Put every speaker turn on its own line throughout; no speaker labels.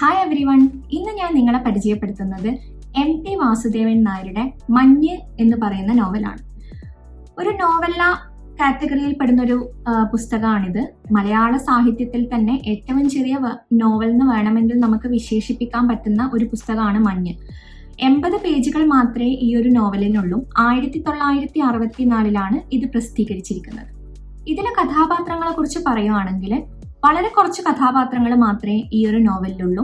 Hi every one. ഇന്ന് ഞാൻ നിങ്ങളെ പരിചയപ്പെടുത്തുന്നത് MT വാസുദേവൻ നായരുടെ മഞ്ഞ് എന്ന് പറയുന്ന നോവലാണ്. ഒരു നോവല്ല കാറ്റഗറിയിൽ പെടുന്ന ഒരു പുസ്തകമാണിത്. മലയാള സാഹിത്യത്തിൽ തന്നെ ഏറ്റവും ചെറിയ നോവൽ എന്ന് വേണമെങ്കിൽ നമുക്ക് വിശേഷിപ്പിക്കാൻ പറ്റുന്ന ഒരു പുസ്തകമാണ് മഞ്ഞ്. 80 പേജുകൾ മാത്രമേ ഈ ഒരു നോവലിനുള്ളൂ. 1964 ഇത് പ്രസിദ്ധീകരിച്ചിരിക്കുന്നത്. ഇതിലെ കഥാപാത്രങ്ങളെ കുറിച്ച് പറയുവാണെങ്കിൽ വളരെ കുറച്ച് കഥാപാത്രങ്ങൾ മാത്രമേ ഈ ഒരു നോവലിലുള്ളൂ.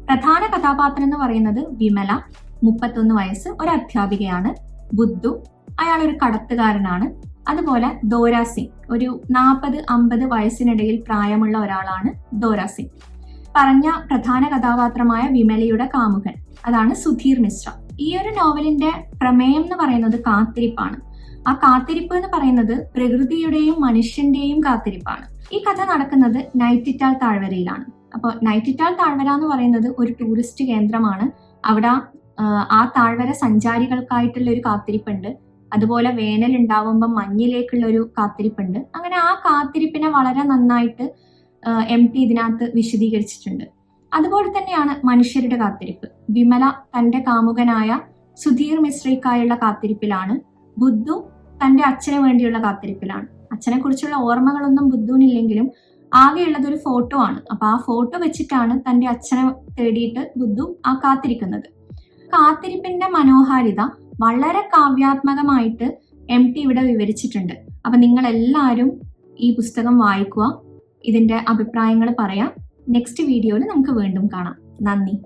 പ്രധാന കഥാപാത്രം എന്ന് പറയുന്നത് വിമല, 31 വയസ്സ്, ഒരു അധ്യാപികയാണ്. ബുദ്ധു, അയാൾ ഒരു കടത്തുകാരനാണ്. അതുപോലെ ദോരാ സിംഗ്, ഒരു 40-50 വയസ്സിനിടയിൽ പ്രായമുള്ള ഒരാളാണ് ദോരാ സിംഗ്. പറഞ്ഞ പ്രധാന കഥാപാത്രമായ വിമലയുടെ കാമുകൻ, അതാണ് സുധീർ മിശ്ര. ഈ ഒരു നോവലിന്റെ പ്രമേയം എന്ന് പറയുന്നത് കാത്തിരിപ്പാണ്. ആ കാത്തിരിപ്പ് എന്ന് പറയുന്നത് പ്രകൃതിയുടെയും മനുഷ്യന്റെയും കാത്തിരിപ്പാണ്. ഈ കഥ നടക്കുന്നത് നൈറ്റിറ്റാൾ താഴ്വരയിലാണ്. അപ്പോൾ നൈറ്റിറ്റാൾ താഴ്വര എന്ന് പറയുന്നത് ഒരു ടൂറിസ്റ്റ് കേന്ദ്രമാണ്. അവിടെ ആ താഴ്വര സഞ്ചാരികൾക്കായിട്ടുള്ള ഒരു കാത്തിരിപ്പുണ്ട്. അതുപോലെ വേനൽ ഉണ്ടാവുമ്പോൾ മഞ്ഞിലേക്കുള്ള ഒരു കാത്തിരിപ്പുണ്ട്. അങ്ങനെ ആ കാത്തിരിപ്പിനെ വളരെ നന്നായിട്ട് MT ഇതിനകത്ത് വിശദീകരിച്ചിട്ടുണ്ട്. അതുപോലെ തന്നെയാണ് മനുഷ്യരുടെ കാത്തിരിപ്പ്. വിമല തന്റെ കാമുകനായ സുധീർ മിശ്രയ്ക്കായുള്ള കാത്തിരിപ്പിലാണ്. ബുദ്ധു തന്റെ അച്ഛന് വേണ്ടിയുള്ള കാത്തിരിപ്പിലാണ്. അച്ഛനെ കുറിച്ചുള്ള ഓർമ്മകളൊന്നും ബുദ്ധുവിനില്ലെങ്കിലും ആകെയുള്ളത് ഒരു ഫോട്ടോ ആണ്. അപ്പൊ ആ ഫോട്ടോ വെച്ചിട്ടാണ് തന്റെ അച്ഛനെ തേടിയിട്ട് ബുദ്ധു ആ കാത്തിരിക്കുന്നത്. കാത്തിരിപ്പിന്റെ മനോഹാരിത വളരെ കാവ്യാത്മകമായിട്ട് MT ഇവിടെ വിവരിച്ചിട്ടുണ്ട്. അപ്പൊ നിങ്ങൾ എല്ലാവരും ഈ പുസ്തകം വായിക്കുക, ഇതിന്റെ അഭിപ്രായങ്ങൾ പറയാം. നെക്സ്റ്റ് വീഡിയോയിൽ നമുക്ക് വീണ്ടും കാണാം. നന്ദി.